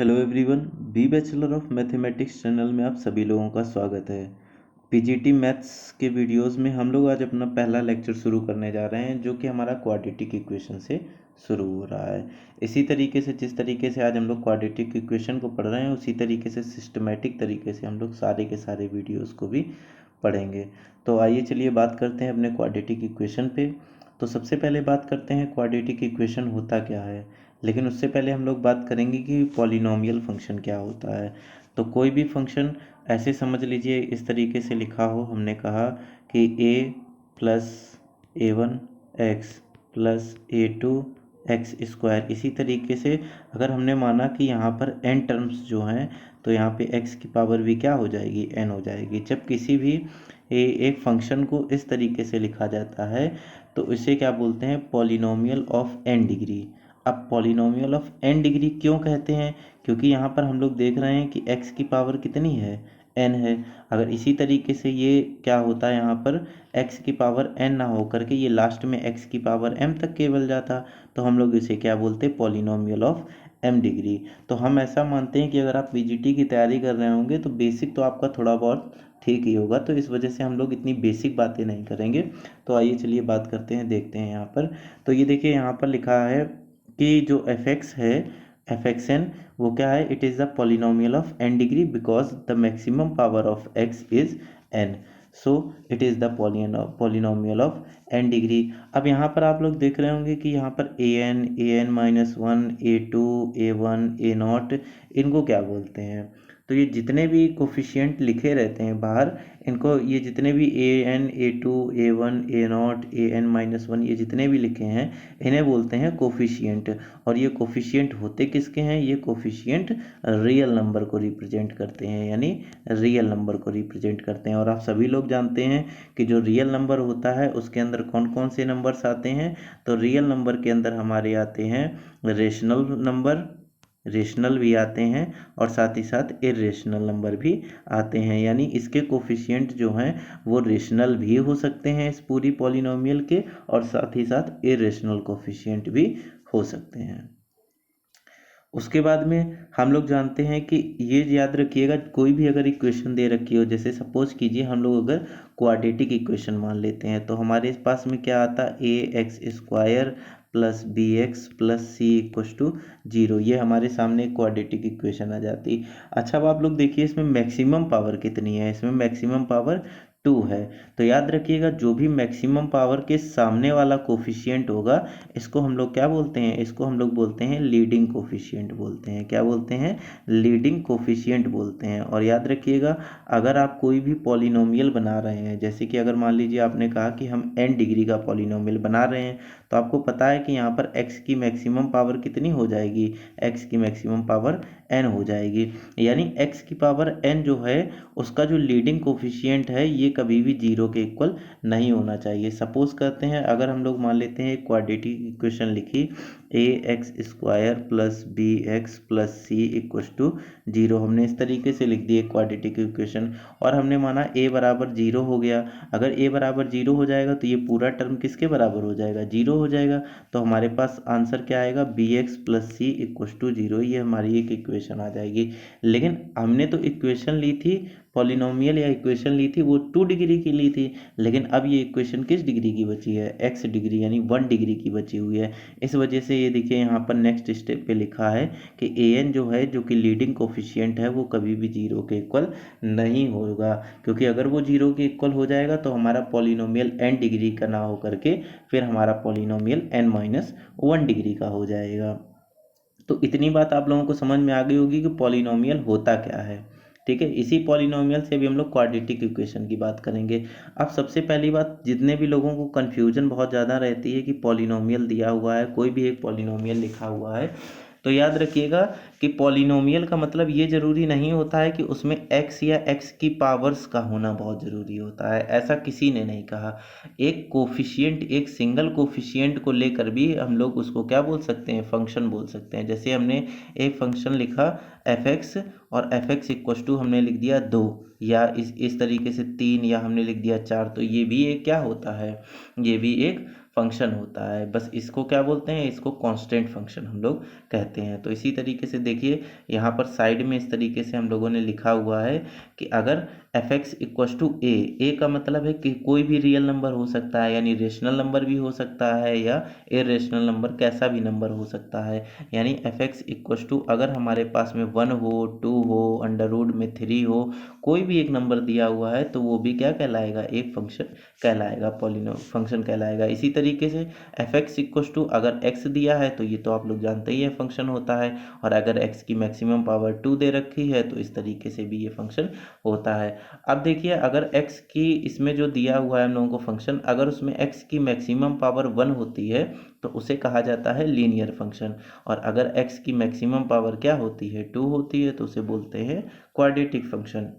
Hello everyone, B bachelor of mathematics channel में आप सभी लोगों का स्वागत है। पीजीटी मैथ्स के वीडियोस में हम लोग आज अपना पहला लेक्चर शुरू करने जा रहे हैं, जो कि हमारा क्वाड्रेटिक इक्वेशन से शुरू हो रहा है। इसी तरीके से जिस तरीके से आज हम लोग क्वाड्रेटिक इक्वेशन को पढ़ रहे हैं, उसी तरीके से सिस्टमेटिक तरीके से हम लोग सारे के सारे वीडियोज़ को भी पढ़ेंगे। तो आइए चलिए बात करते हैं अपने क्वाड्रेटिक इक्वेशन पे। तो सबसे पहले बात करते हैं क्वाड्रेटिक इक्वेशन होता क्या है। लेकिन उससे पहले हम लोग बात करेंगे कि पॉलिनोमियल फंक्शन क्या होता है। तो कोई भी फंक्शन ऐसे समझ लीजिए, इस तरीके से लिखा हो, हमने कहा कि a plus a1 x plus a2 x square. इसी तरीके से अगर हमने माना कि यहाँ पर n टर्म्स जो हैं, तो यहाँ पे x की पावर भी क्या हो जाएगी, n हो जाएगी। जब किसी भी एक फंक्शन को इस तरीके से लिखा जाता है तो इसे क्या बोलते हैं, पॉलिनोमियल ऑफ n डिग्री। अब पॉलिनोमियल ऑफ n डिग्री क्यों कहते हैं, क्योंकि यहाँ पर हम लोग देख रहे हैं कि x की पावर कितनी है, n है। अगर इसी तरीके से ये क्या होता है, यहाँ पर x की पावर n ना हो करके ये लास्ट में x की पावर m तक केवल जाता, तो हम लोग इसे क्या बोलते हैं, पॉलिनोमियल ऑफ m डिग्री। तो हम ऐसा मानते हैं कि अगर आप पीजीटी की तैयारी कर रहे होंगे तो बेसिक तो आपका थोड़ा बहुत ठीक ही होगा, तो इस वजह से हम लोग इतनी बेसिक बातें नहीं करेंगे। तो आइए चलिए बात करते हैं, देखते हैं यहाँ पर। तो ये देखिए यहाँ पर लिखा है कि जो एफ एक्स है, एफ एक्स एन, वो क्या है, it is the polynomial of n degree because the maximum power of x is n, so it is the polynomial of n degree. अब यहाँ पर आप लोग देख रहे होंगे कि यहाँ पर a n minus one, a two, a one, a naught, इनको क्या बोलते हैं। तो ये जितने भी कोफिशिएंट लिखे रहते हैं बाहर, इनको, ये जितने भी a n, a two, a one, a naught, a n minus one, ये जितने भी लिखे हैं, इन्हें बोलते हैं कोफिशिएंट। और ये कोफिशिएंट होते किसके हैं, ये कोफिशिएंट रियल नंबर को रिप्रेजेंट करते हैं, यानी रियल नंबर को रिप्रेजेंट करते हैं। और आप सभी लोग जानते हैं कि जो रियल नंबर होता है उसके अंदर कौन कौन से नंबर्स आते हैं। तो रियल नंबर के अंदर हमारे आते हैं रेशनल नंबर, रेशनल भी आते हैं, और साथ ही साथ इरेशनल नंबर भी आते हैं। यानी इसके कोफिशिएंट जो हैं वो रेशनल भी हो सकते हैं इस पूरी पॉलिनोमियल के, और साथ ही साथ इरेशनल कोफिशिएंट भी हो सकते हैं। उसके बाद में हम लोग जानते हैं कि ये याद रखिएगा, कोई भी अगर इक्वेशन दे रखी हो, जैसे सपोज कीजिए हम लोग अगर क्वाड्रेटिक इक्वेशन मान लेते हैं, तो हमारे पास में क्या आता है, a x square plus b x plus c equals to zero, ये हमारे सामने क्वाड्रेटिक इक्वेशन आ जाती। अच्छा, अब आप लोग देखिए इसमें मैक्सिमम पावर कितनी है, इसमें मैक्सिमम पावर 2 है। तो याद रखिएगा, जो भी मैक्सिमम पावर के सामने वाला कोफिशिएंट होगा, इसको हम लोग क्या बोलते हैं, इसको हम लोग बोलते हैं लीडिंग कोफिशिएंट बोलते हैं। क्या बोलते हैं, लीडिंग कोफिशिएंट बोलते हैं। और याद रखिएगा, अगर आप कोई भी पॉलिनोमियल बना रहे हैं, जैसे कि अगर मान लीजिए आपने कहा कि हम n डिग्री का पॉलिनोमियल बना रहे हैं, तो आपको पता है कि यहाँ पर x की मैक्सिमम पावर कितनी हो जाएगी, x की मैक्सिमम पावर n हो जाएगी। यानी x की पावर n जो है, उसका जो लीडिंग कोफिशिएंट है, ये कभी भी जीरो के इक्वल नहीं होना चाहिए। सपोज करते हैं, अगर हम लोग मान लेते हैं एक क्वाड्रेटिक इक्वेशन लिखी, a x square plus b x plus c equals to zero, हमने इस तरीके से लिख दी एक क्वाड्रेटिक इक्वेशन, और हमने माना a बराबर जीरो हो गया। अगर a बराबर जीरो हो जाएगा तो ये पूरा टर्म किसके बराबर हो जाएगा, जीरो हो जाएगा। तो हमारे पास आंसर क्या आएगा, b x plus c equals to zero, ये हमारी एक इक्वेशन आ जाएगी। लेकिन हमने तो इक्वेशन ली थी, पॉलिनोमियल या इक्वेशन ली थी, वो 2 डिग्री की ली थी। लेकिन अब ये इक्वेशन किस डिग्री की बची है, x डिग्री, यानी 1 डिग्री की बची हुई है। इस वजह से ये देखिए यहाँ पर नेक्स्ट स्टेप पे लिखा है कि an जो है, जो कि लीडिंग कोफिशिएंट है, वो कभी भी जीरो के इक्वल नहीं होगा। क्योंकि अगर वो जीरो के इक्वल हो जाएगा तो हमारा पॉलिनोमियल n डिग्री का ना हो करके फिर हमारा पॉलिनोमियल n माइनस 1 डिग्री का हो जाएगा। तो इतनी बात आप लोगों को समझ में आ गई होगी कि पॉलिनोमियल होता क्या है। ठीक है, इसी पॉलिनोमियल से भी हम लोग क्वाड्रेटिक इक्वेशन की बात करेंगे। अब सबसे पहली बात, जितने भी लोगों को कन्फ्यूजन बहुत ज़्यादा रहती है कि पॉलिनोमियल दिया हुआ है, कोई भी एक पॉलिनोमियल लिखा हुआ है, तो याद रखिएगा कि पॉलिनोमियल का मतलब ये ज़रूरी नहीं होता है कि उसमें x या x की पावर्स का होना बहुत ज़रूरी होता है, ऐसा किसी ने नहीं कहा। एक कोफिशिएंट, एक सिंगल कोफिशिएंट को लेकर भी हम लोग उसको क्या बोल सकते हैं, फंक्शन बोल सकते हैं। जैसे हमने एक फंक्शन लिखा एफ एक्स, और एफ एक्स इक्वस टू हमने लिख दिया 2, या इस तरीके से 3, या हमने लिख दिया 4, तो ये भी एक क्या होता है, ये भी एक फंक्शन होता है। बस इसको क्या बोलते हैं, इसको कांस्टेंट फंक्शन हम लोग कहते हैं। तो इसी तरीके से देखिए यहाँ पर साइड में इस तरीके से हम लोगों ने लिखा हुआ है कि अगर एफ एक्स इक्वस टू ए का मतलब है कि कोई भी रियल नंबर हो सकता है, यानी रेशनल नंबर भी हो सकता है या इरेशनल नंबर, कैसा भी नंबर हो सकता है। यानी एफ एक्स इक्वस टू अगर हमारे पास में 1 हो, 2 हो, अंडर रूट में 3 हो, कोई भी एक नंबर दिया हुआ है तो वो भी क्या कहलाएगा, एक फंक्शन कहलाएगा, पॉलिनोम फंक्शन कहलाएगा। इसी तरीके से एफ एक्स इक्वस टू अगर एक्स दिया है तो ये तो आप लोग जानते ही है फंक्शन होता है, और अगर एक्स की मैक्सिमम पावर 2 दे रखी है तो इस तरीके से भी ये फंक्शन होता है। अब देखिए अगर x की इसमें जो दिया हुआ है हम लोगों को फंक्शन, अगर उसमें x की मैक्सिमम पावर 1 होती है तो उसे कहा जाता है लीनियर फंक्शन, और अगर x की मैक्सिमम पावर क्या होती है, 2 होती है, तो उसे बोलते हैं क्वाड्रेटिक फंक्शन।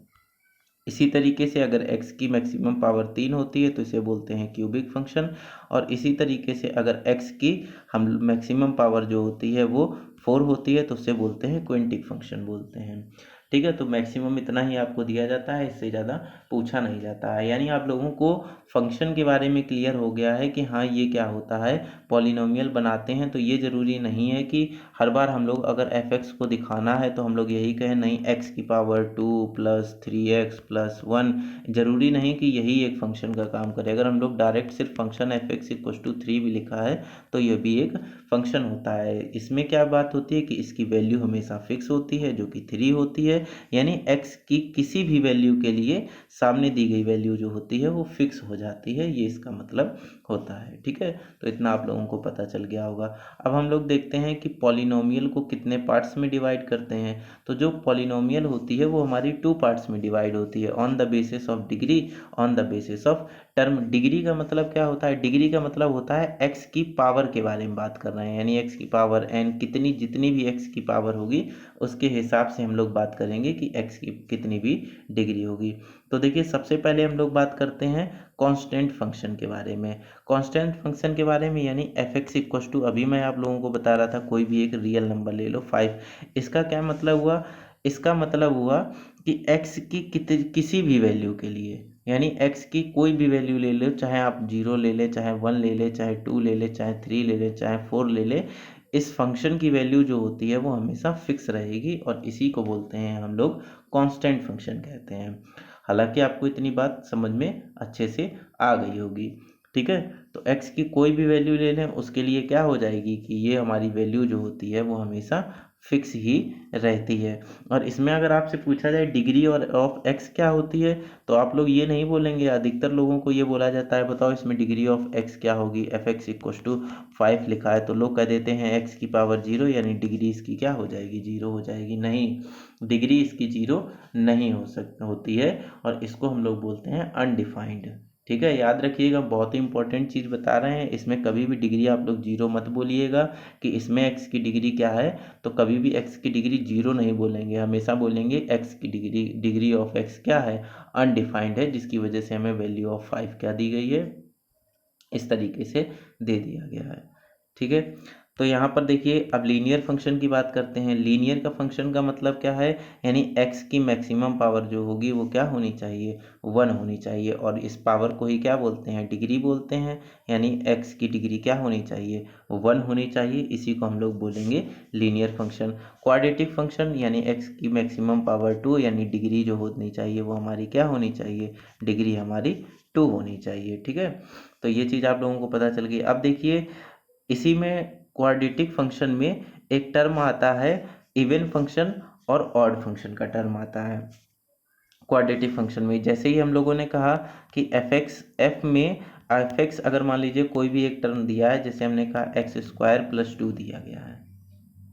इसी तरीके से अगर x की मैक्सिमम पावर 3 होती है तो इसे बोलते हैं क्यूबिक फंक्शन, और इसी तरीके से अगर x की हम मैक्सिमम पावर जो होती है वो 4 होती है तो उसे बोलते हैं क्विंटिक फंक्शन बोलते हैं। ठीक है, तो मैक्सिमम इतना ही आपको दिया जाता है, इससे ज़्यादा पूछा नहीं जाता है। यानी आप लोगों को फंक्शन के बारे में क्लियर हो गया है कि हाँ ये क्या होता है, पॉलिनोमियल बनाते हैं तो ये ज़रूरी नहीं है कि हर बार हम लोग अगर एफ एक्स को दिखाना है तो हम लोग यही कहें, नहीं एक्स की पावर 2 प्लस 3x प्लस 1, ज़रूरी नहीं कि यही एक फंक्शन का काम करे। अगर हम लोग डायरेक्ट सिर्फ function f x equals to 3 भी लिखा है तो यह भी एक फंक्शन होता है। इसमें क्या बात होती है कि इसकी वैल्यू हमेशा फिक्स होती है जो कि 3 होती है, यानी x की किसी भी वैल्यू के लिए सामने दी गई वैल्यू जो होती है वो फिक्स हो जाती है, ये इसका मतलब होता है। ठीक है, तो इतना आप लोगों को पता चल गया होगा। अब हम लोग देखते हैं कि पॉलिनोमियल को कितने पार्ट्स में डिवाइड करते हैं। तो जो पॉलिनोमियल होती है वो हमारी 2 पार्ट्स में डिवाइड होती है, on the basis of degree, on the basis of term. Degree का मतलब क्या होता है, डिग्री का मतलब होता है x की पावर के बारे में बात कर रहे हैं, यानी x की पावर n, कितनी जितनी भी x की पावर होगी उसके हिसाब से हम लोग बात करेंगे कि x की कितनी भी डिग्री होगी। तो देखिए सबसे पहले हम लोग बात करते हैं कांस्टेंट फंक्शन के बारे में। कांस्टेंट फंक्शन के बारे में यानी एफ एक्स इक्वस टू, अभी मैं आप लोगों को बता रहा था कोई भी एक रियल नंबर ले लो 5, इसका क्या मतलब हुआ, इसका मतलब हुआ कि x की किसी भी वैल्यू के लिए, यानी x की कोई भी वैल्यू ले लो, चाहे आप 0 ले ले, चाहे 1 ले ले, चाहे 2 ले ले, चाहे 3 ले ले, चाहे 4 ले ले, इस फंक्शन की वैल्यू जो होती है वो हमेशा फिक्स रहेगी, और इसी को बोलते हैं हम लोग कांस्टेंट फंक्शन कहते हैं। हालांकि आपको इतनी बात समझ में अच्छे से आ गई होगी। ठीक है, तो x की कोई भी वैल्यू ले लें उसके लिए क्या हो जाएगी कि ये हमारी वैल्यू जो होती है वो हमेशा फिक्स ही रहती है। और इसमें अगर आपसे पूछा जाए डिग्री और ऑफ x क्या होती है तो आप लोग ये नहीं बोलेंगे, अधिकतर लोगों को ये बोला जाता है बताओ इसमें डिग्री ऑफ x क्या होगी, एफ एक्स इक्वस टू 5 लिखा है तो लोग कह देते हैं x की पावर 0, यानी डिग्री इसकी क्या हो जाएगी, 0 हो जाएगी। नहीं, डिग्री इसकी 0 नहीं होती है, और इसको हम लोग बोलते हैं अनडिफाइंड। ठीक है, याद रखिएगा, बहुत ही इंपॉर्टेंट चीज़ बता रहे हैं, इसमें कभी भी डिग्री आप लोग 0 मत बोलिएगा कि इसमें x की डिग्री क्या है, तो कभी भी x की डिग्री 0 नहीं बोलेंगे, हमेशा बोलेंगे x की डिग्री ऑफ x क्या है, अनडिफाइंड है, जिसकी वजह से हमें वैल्यू ऑफ 5 क्या दी गई है, इस तरीके से दे दिया गया है। ठीक है, तो यहाँ पर देखिए अब लीनियर फंक्शन की बात करते हैं। लीनियर का फंक्शन का मतलब क्या है, यानी x की मैक्सिमम पावर जो होगी वो क्या होनी चाहिए, 1 होनी चाहिए, और इस पावर को ही क्या बोलते हैं, डिग्री बोलते हैं। यानी x की डिग्री क्या होनी चाहिए, 1 होनी चाहिए, इसी को हम लोग बोलेंगे लीनियर फंक्शन। क्वाड्रेटिक फंक्शन यानी x की मैक्सिमम पावर 2, यानी डिग्री जो होनी चाहिए वो हमारी क्या होनी चाहिए, डिग्री हमारी 2 होनी चाहिए। ठीक है, तो ये चीज़ आप लोगों को पता चल गई। अब देखिए इसी में क्वाड्रेटिक फंक्शन में एक टर्म आता है इवन फंक्शन, और ऑड फंक्शन का टर्म आता है क्वाड्रेटिक फंक्शन में। जैसे ही हम लोगों ने कहा कि एफ एक्स अगर मान लीजिए कोई भी एक टर्म दिया है, जैसे हमने कहा एक्स स्क्वायर प्लस 2 दिया गया है।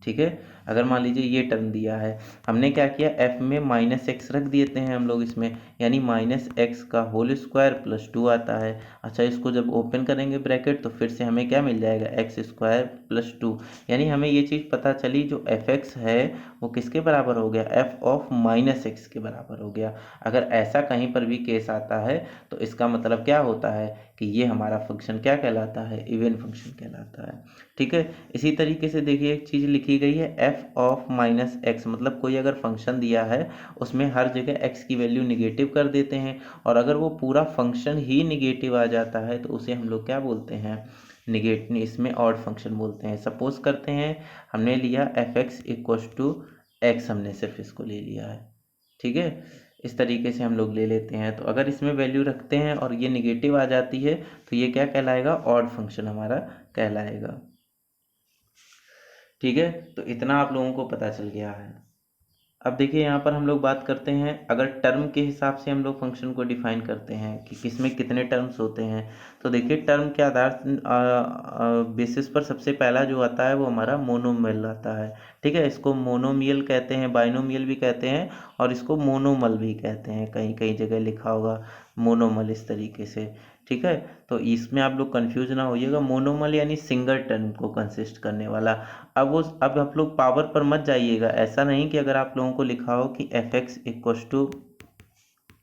ठीक है, अगर मान लीजिए ये टर्म दिया है, हमने क्या किया, f में माइनस एक्स रख देते हैं हम लोग इसमें, यानी माइनस एक्स का होल स्क्वायर प्लस 2 आता है। अच्छा, इसको जब ओपन करेंगे ब्रैकेट तो फिर से हमें क्या मिल जाएगा, एक्स स्क्वायर प्लस 2, यानी हमें ये चीज़ पता चली जो एफ एक्स है वो किसके बराबर हो गया, एफ ऑफ माइनस एक्स के बराबर हो गया। अगर ऐसा कहीं पर भी केस आता है तो इसका मतलब क्या होता है कि ये हमारा फंक्शन क्या कहलाता है, इवन फंक्शन कहलाता है। ठीक है, इसी तरीके से देखिए एक चीज़ लिखी गई है एफ ऑफ माइनस एक्स, मतलब कोई अगर फंक्शन दिया है उसमें हर जगह एक्स की वैल्यू निगेटिव कर देते हैं, और अगर वो पूरा फंक्शन ही निगेटिव आ जाता है तो उसे हम लोग क्या बोलते हैं, इसमें ऑड फंक्शन बोलते हैं। सपोज करते हैं हमने लिया fx इक्वल टू x, हमने सिर्फ इसको ले लिया है, ठीक है। इस तरीके से हम लोग ले लेते हैं। तो अगर इसमें वैल्यू रखते हैं और ये निगेटिव आ जाती है तो ये क्या कहलाएगा, ऑड फंक्शन हमारा कहलाएगा, ठीक है। तो इतना आप लोगों को पता चल गया है। अब देखिए यहाँ पर हम लोग बात करते हैं, अगर टर्म के हिसाब से हम लोग फंक्शन को डिफाइन करते हैं कि किसमें कितने टर्म्स होते हैं। तो देखिए टर्म के आधार बेसिस पर सबसे पहला जो आता है वो हमारा मोनोमियल आता है, ठीक है। इसको मोनोमियल कहते हैं, बाइनोमियल भी कहते हैं और इसको मोनोमल भी कहते हैं, कहीं कहीं जगह लिखा होगा मोनोमल इस तरीके से, ठीक है। तो इसमें आप लोग कंफ्यूज ना होइएगा, मोनोमल यानी सिंगल टर्म को कंसिस्ट करने वाला। अब आप लोग पावर पर मत जाइएगा, ऐसा नहीं कि अगर आप लोगों को लिखा हो कि एफ एक्स इक्वस टू,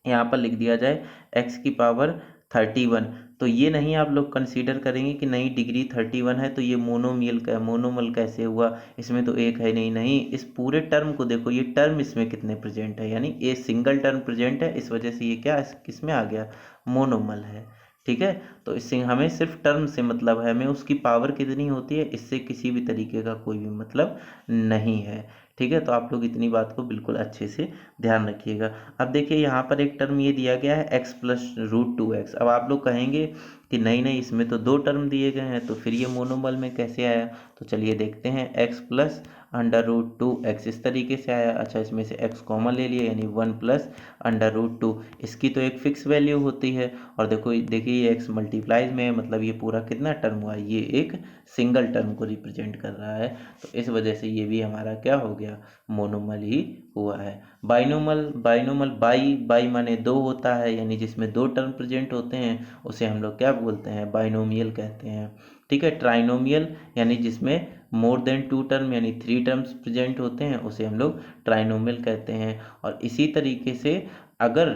यहाँ पर लिख दिया जाए x की पावर 31, तो ये नहीं आप लोग कंसीडर करेंगे कि नहीं डिग्री 31 है तो ये मोनोमल कैसे हुआ, इसमें तो एक है नहीं। इस पूरे टर्म को देखो, ये टर्म इसमें कितने प्रेजेंट है, यानी ये सिंगल टर्म प्रेजेंट है, इस वजह से ये क्या किसमें आ गया, मोनोमल है, ठीक है। तो इससे हमें सिर्फ टर्म से मतलब है, हमें उसकी पावर कितनी होती है इससे किसी भी तरीके का कोई भी मतलब नहीं है, ठीक है। तो आप लोग इतनी बात को बिल्कुल अच्छे से ध्यान रखिएगा। अब देखिए यहाँ पर एक टर्म ये दिया गया है x प्लस रूट 2x। अब आप लोग कहेंगे कि नहीं इसमें तो दो टर्म दिए गए हैं तो फिर ये मोनोमल में कैसे आया, तो चलिए देखते हैं। x plus under root 2x इस तरीके से आया। अच्छा, इसमें से x कॉमन ले लिया यानी 1 प्लस अंडर रूट 2, इसकी तो एक फिक्स वैल्यू होती है। और देखिए ये x मल्टीप्लाइज में है, मतलब ये पूरा कितना टर्म हुआ, ये एक सिंगल टर्म को रिप्रेजेंट कर रहा है, तो इस वजह से ये भी हमारा क्या हो गया, मोनोमल ही हुआ है। बाइनोमल बाई माने दो होता है, यानी जिसमें दो टर्म प्रेजेंट होते हैं उसे हम लोग क्या बोलते हैं, बाइनोमियल कहते हैं, ठीक है। ट्राइनोमियल यानी जिसमें मोर देन 2 टर्म यानी 3 टर्म्स प्रेजेंट होते हैं उसे हम लोग ट्राइनोमियल कहते हैं। और इसी तरीके से अगर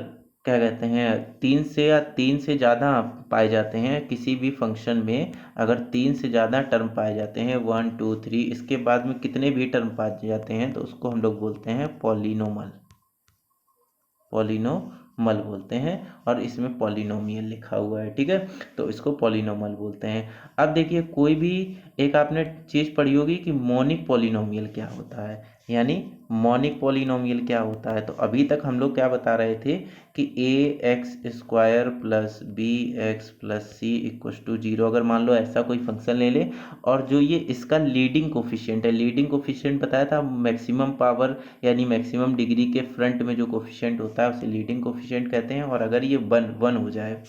क्या कहते हैं 3 से ज़्यादा पाए जाते हैं किसी भी फंक्शन में, अगर 3 से ज़्यादा टर्म पाए जाते हैं 1 2 3, इसके बाद में कितने भी टर्म पाए जाते हैं तो उसको हम लोग बोलते हैं पॉलिनोमल बोलते हैं। और इसमें पॉलिनोमियल लिखा हुआ है, ठीक है, तो इसको पॉलिनोमल बोलते हैं। अब देखिए कोई भी एक आपने चीज़ पढ़ी होगी कि मोनिक पॉलिनोमियल क्या होता है, यानी मोनिक पॉलिनोमियल क्या होता है। तो अभी तक हम लोग क्या बता रहे थे कि ax² plus bx plus c equal to 0, अगर मान लो ऐसा कोई फंक्शन ले ले और जो ये इसका लीडिंग कोफिशिएंट है, लीडिंग कोफिशिएंट बताया था मैक्सिमम पावर यानी मैक्सिमम डिग्री के फ्रंट में जो कोफिशिएंट होता है उसे लीडिंग कोफिशिएंट कहते हैं। और अगर ये वन हो जाए,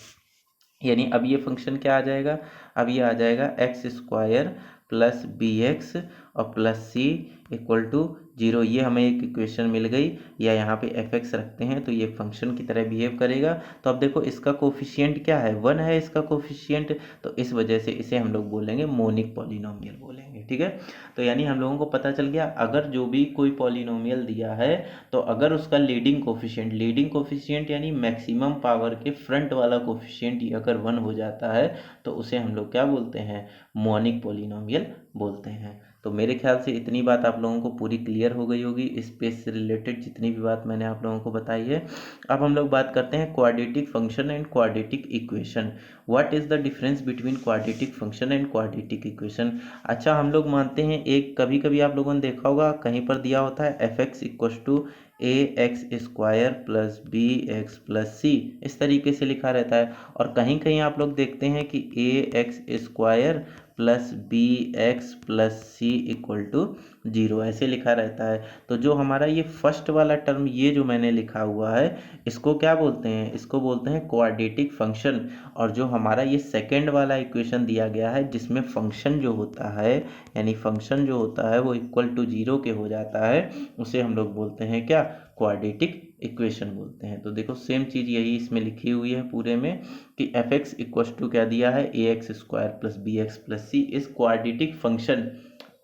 यानी अब ये फंक्शन क्या आ जाएगा, अब ये आ जाएगा x² प्लस bx और प्लस सी इक्वल टू 0, ये हमें एक इक्वेशन मिल गई। या यहाँ पे fx रखते हैं तो ये फंक्शन की तरह बिहेव करेगा। तो अब देखो इसका कोफिशिएंट क्या है, 1 है इसका कोफिशिएंट, तो इस वजह से इसे हम लोग बोलेंगे मोनिक पॉलिनोमियल बोलेंगे, ठीक है। तो यानी हम लोगों को पता चल गया, अगर जो भी कोई पॉलिनोमियल दिया है तो अगर उसका लीडिंग कोफिशिएंट यानी मैक्सिमम पावर के फ्रंट वाला कोफिशिएंट अगर 1 हो जाता है तो उसे हम लोग क्या बोलते हैं, मोनिक पॉलिनोमियल बोलते हैं। तो मेरे ख्याल से इतनी बात आप लोगों को पूरी क्लियर हो गई होगी, स्पेस से रिलेटेड जितनी भी बात मैंने आप लोगों को बताई है। अब हम लोग बात करते हैं quadratic function and quadratic equation. What is the difference between quadratic function and quadratic equation. अच्छा, हम लोग मानते हैं एक कभी कभी आप लोगों ने देखा होगा कहीं पर दिया होता है fx equal to ax² plus bx plus c, इस तरीके से लिखा रहता है। और कहीं कहीं आप लोग देखते हैं कि ax² plus bx plus c equal to 0 ऐसे लिखा रहता है। तो जो हमारा ये फर्स्ट वाला टर्म ये जो मैंने लिखा हुआ है इसको क्या बोलते हैं, इसको बोलते हैं क्वाड्रेटिक फंक्शन। और जो हमारा ये सेकंड वाला इक्वेशन दिया गया है जिसमें फंक्शन जो होता है यानी फंक्शन जो होता है वो इक्वल टू 0 के हो जाता है, उसे हम लोग बोलते हैं क्या, क्वाड्रेटिक इक्वेशन बोलते हैं। तो देखो सेम चीज़ यही इसमें लिखी हुई है पूरे में कि fx इक्वल टू क्या दिया है, ax² plus bx plus c is quadratic function.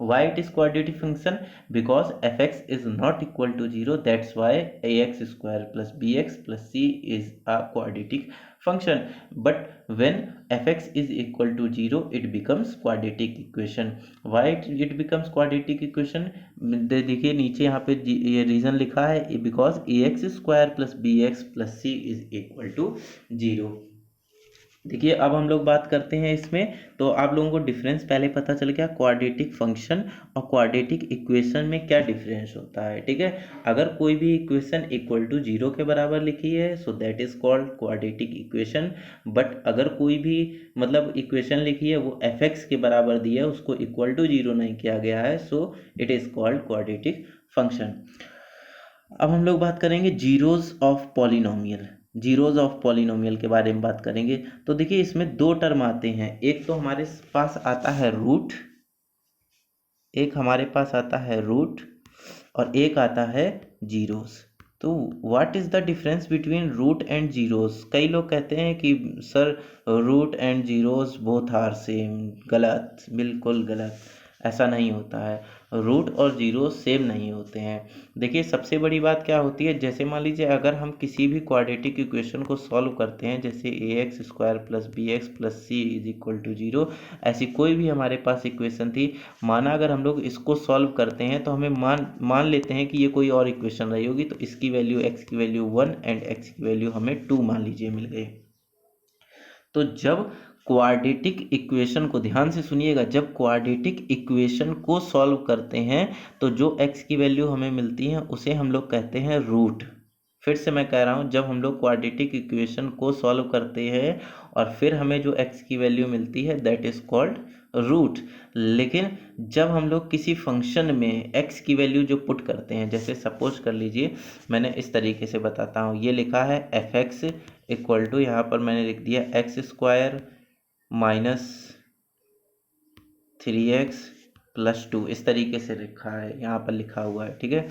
Why it is quadratic function? Because fx is not equal to 0, that's why ax² plus bx plus c is a quadratic function. But when fx is equal to 0 it becomes quadratic equation. Why it becomes quadratic equation? देखिए नीचे यहाँ पे ये reason लिखा है, because ax² plus bx plus c is equal to 0। देखिए अब हम लोग बात करते हैं इसमें, तो आप लोगों को डिफरेंस पहले पता चल गया क्वाड्रेटिक फंक्शन और क्वाड्रेटिक इक्वेशन में क्या डिफरेंस होता है। ठीक है, अगर कोई भी इक्वेशन इक्वल टू जीरो के बराबर लिखी है so that is called quadratic equation, but अगर कोई भी मतलब इक्वेशन लिखी है वो एफ एक्स के बराबर दी है, उसको इक्वल टू जीरो नहीं किया गया है, so it is called quadratic function. अब हम लोग बात करेंगे zeros of polynomial. Zeros of polynomial के बारे में बात करेंगे। तो देखिए इसमें दो टर्म आते हैं, एक तो हमारे पास आता है रूट, एक हमारे पास आता है रूट और एक आता है जीरोस। तो what is the difference between root and zeros? कई लोग कहते हैं कि sir root and zeros both are same. गलत, बिल्कुल गलत, ऐसा नहीं होता है। रूट और जीरो सेम नहीं होते हैं। देखिए सबसे बड़ी बात क्या होती है, जैसे मान लीजिए अगर हम किसी भी क्वाड्रेटिक इक्वेशन को सॉल्व करते हैं, जैसे a x square plus b x plus c is equal to zero, ऐसी कोई भी हमारे पास इक्वेशन थी, माना अगर हम लोग इसको सॉल्व करते हैं तो हमें मान लेते हैं कि ये कोई और इक्वेशन रही होगी, तो इसकी वैल्यू एक्स की वैल्यू 1 एंड एक्स की वैल्यू हमें 2 मान लीजिए मिल गई। तो जब क्वाड्रेटिक इक्वेशन को ध्यान से सुनिएगा, जब क्वाड्रेटिक इक्वेशन को सॉल्व करते हैं तो जो x की वैल्यू हमें मिलती है उसे हम लोग कहते हैं रूट। फिर से मैं कह रहा हूँ, जब हम लोग क्वाड्रेटिक इक्वेशन को सॉल्व करते हैं और फिर हमें जो x की वैल्यू मिलती है दैट इज कॉल्ड रूट। लेकिन जब हम लोग किसी फंक्शन में x की वैल्यू जो पुट करते हैं, जैसे सपोज कर लीजिए मैंने इस तरीके से बताता हूँ, ये लिखा है एफ एक्स इक्वल टू, यहाँ पर मैंने लिख दिया x square minus 3x plus 2, इस तरीके से लिखा है, यहाँ पर लिखा हुआ है। ठीक है,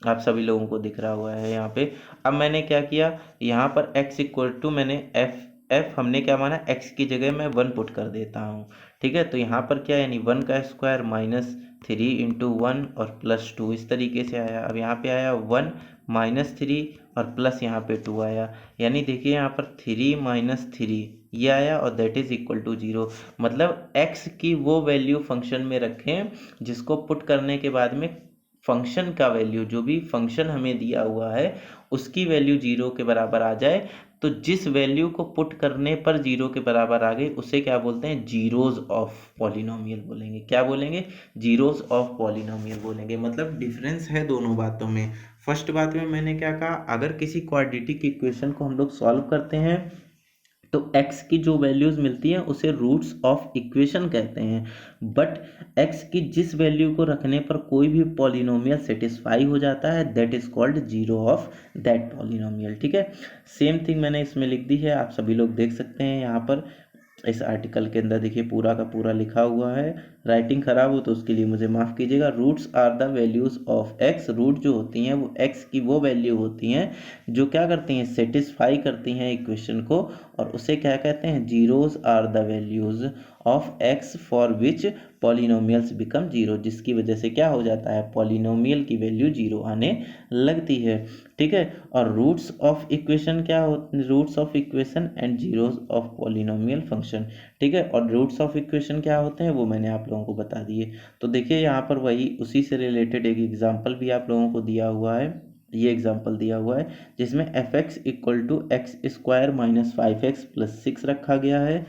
आप सभी लोगों को दिख रहा हुआ है यहाँ पे। अब मैंने क्या किया, यहाँ पर x इक्वल टू मैंने f हमने क्या माना, x की जगह मैं 1 पुट कर देता हूँ। ठीक है, तो यहाँ पर क्या यानी 1 का स्क्वायर माइनस 3 इंटू 1 और प्लस 2, इस तरीके से आया। अब यहाँ पे आया 1 माइनस 3 और प्लस यहाँ पे 2 आया, यानी देखिए यहाँ पर 3 माइनस 3 ये आया और दैट इज इक्वल टू 0। मतलब x की वो वैल्यू फंक्शन में रखें जिसको पुट करने के बाद में फंक्शन का वैल्यू, जो भी फंक्शन हमें दिया हुआ है उसकी वैल्यू 0 के बराबर आ जाए। तो जिस वैल्यू को पुट करने पर 0 के बराबर आ गई उसे क्या बोलते हैं, जीरोज ऑफ पॉलिनोमियल बोलेंगे। क्या बोलेंगे, जीरोज ऑफ पॉलिनोमियल बोलेंगे। मतलब डिफरेंस है दोनों बातों में। फर्स्ट बात में मैंने क्या कहा, अगर किसी क्वाड्रेटिक इक्वेशन को हम लोग सॉल्व करते हैं तो x की जो वैल्यूज मिलती हैं उसे रूट्स ऑफ इक्वेशन कहते हैं। बट x की जिस वैल्यू को रखने पर कोई भी पॉलिनोमियल सेटिस्फाई हो जाता है that is called zero of that polynomial. ठीक है, सेम थिंग मैंने इसमें लिख दी है, आप सभी लोग देख सकते हैं यहाँ पर इस आर्टिकल के अंदर। देखिए पूरा का पूरा लिखा हुआ है, राइटिंग खराब हो तो उसके लिए मुझे माफ़ कीजिएगा। Roots are the values of x, root जो होती हैं वो एक्स की वो वैल्यू होती हैं जो क्या करती हैं, सेटिस्फाई करती हैं इक्वेशन को, और उसे क्या कहते हैं, zeros are the values of x for which polynomials become zero, जिसकी वजह से क्या हो जाता है, पॉलिनोमियल की वैल्यू जीरो आने लगती है। ठीक है, और रूट्स ऑफ इक्वेशन क्या होते हैं, roots of equation and zeros of polynomial function. ठीक है, और रूट्स ऑफ इक्वेशन क्या होते हैं वो मैंने आप लोगों को बता दिए। तो देखिए यहाँ पर वही उसी से रिलेटेड एक एग्जाम्पल भी आप लोगों को दिया हुआ है, ये एग्जाम्पल दिया हुआ है जिसमें f x equal to x square minus 5x plus 6 रखा गया है।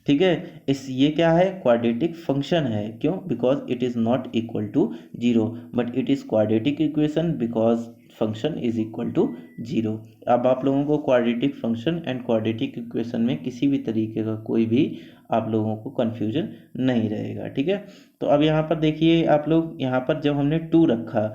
ठीक है, इस ये क्या है, क्वाड्रेटिक फंक्शन है। क्यों, because it is not equal to zero, but it is quadratic equation because function is equal to zero. अब आप लोगों को quadratic function and quadratic equation में किसी भी तरीके का कोई भी आप लोगों को कन्फ्यूजन नहीं रहेगा। ठीक है, तो अब यहाँ पर देखिए आप लोग, यहाँ पर जब हमने 2 रखा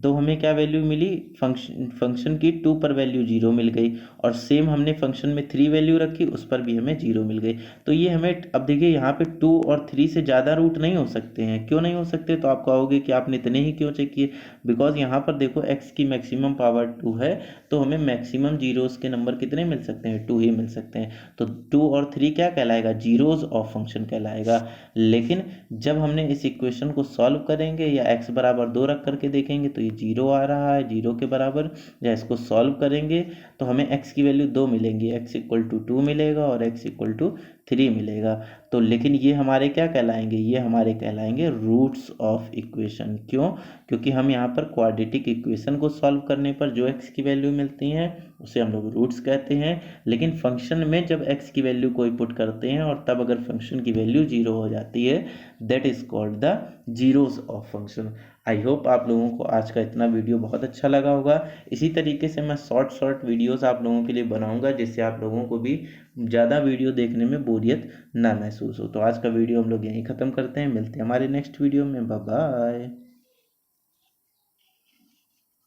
तो हमें क्या वैल्यू मिली, फंक्शन की 2 पर वैल्यू 0 मिल गई, और सेम हमने फंक्शन में 3 वैल्यू रखी उस पर भी हमें 0 मिल गई। तो ये हमें, अब देखिए यहाँ पे 2 और 3 से ज़्यादा रूट नहीं हो सकते हैं। क्यों नहीं हो सकते, तो आप कहोगे कि आपने इतने ही क्यों चेक किए, बिकॉज यहाँ पर देखो x की मैक्सिमम पावर 2 है, तो हमें मैक्सिमम जीरोस के नंबर कितने मिल सकते हैं, 2 ही मिल सकते हैं। तो 2 और 3 क्या कहलाएगा, जीरोस ऑफ फंक्शन कहलाएगा। लेकिन जब हमने इस इक्वेशन को सॉल्व करेंगे या x बराबर 2 रख करके देखेंगे तो ये 0 आ रहा है, 0 के बराबर, या इसको सॉल्व करेंगे तो हमें x की वैल्यू 2 मिलेंगी, x इक्वल टू 2 मिलेगा और x इक्वल टू 3 मिलेगा। तो लेकिन ये हमारे क्या कहलाएंगे, ये हमारे कहलाएंगे रूट्स ऑफ इक्वेशन। क्यों? क्योंकि हम यहाँ पर क्वाड्रेटिक इक्वेशन को सॉल्व करने पर जो एक्स की वैल्यू मिलती हैं उसे हम लोग रूट्स कहते हैं। लेकिन फंक्शन में जब एक्स की वैल्यू कोई पुट करते हैं और तब अगर फंक्शन की वैल्यू 0 हो जाती है, that is called the zeros of function. I hope आप लोगों को आज का इतना वीडियो बहुत अच्छा लगा होगा। इसी तरीके से मैं शॉर्ट वीडियोस आप लोगों के लिए बनाऊंगा, जिससे आप लोगों को भी ज़्यादा वीडियो देखने में बोरियत ना महसूस हो। तो आज का वीडियो हम लोग यहीं ख़त्म करते हैं, मिलते हैं हमारे नेक्स्ट वीडियो में। Bye bye.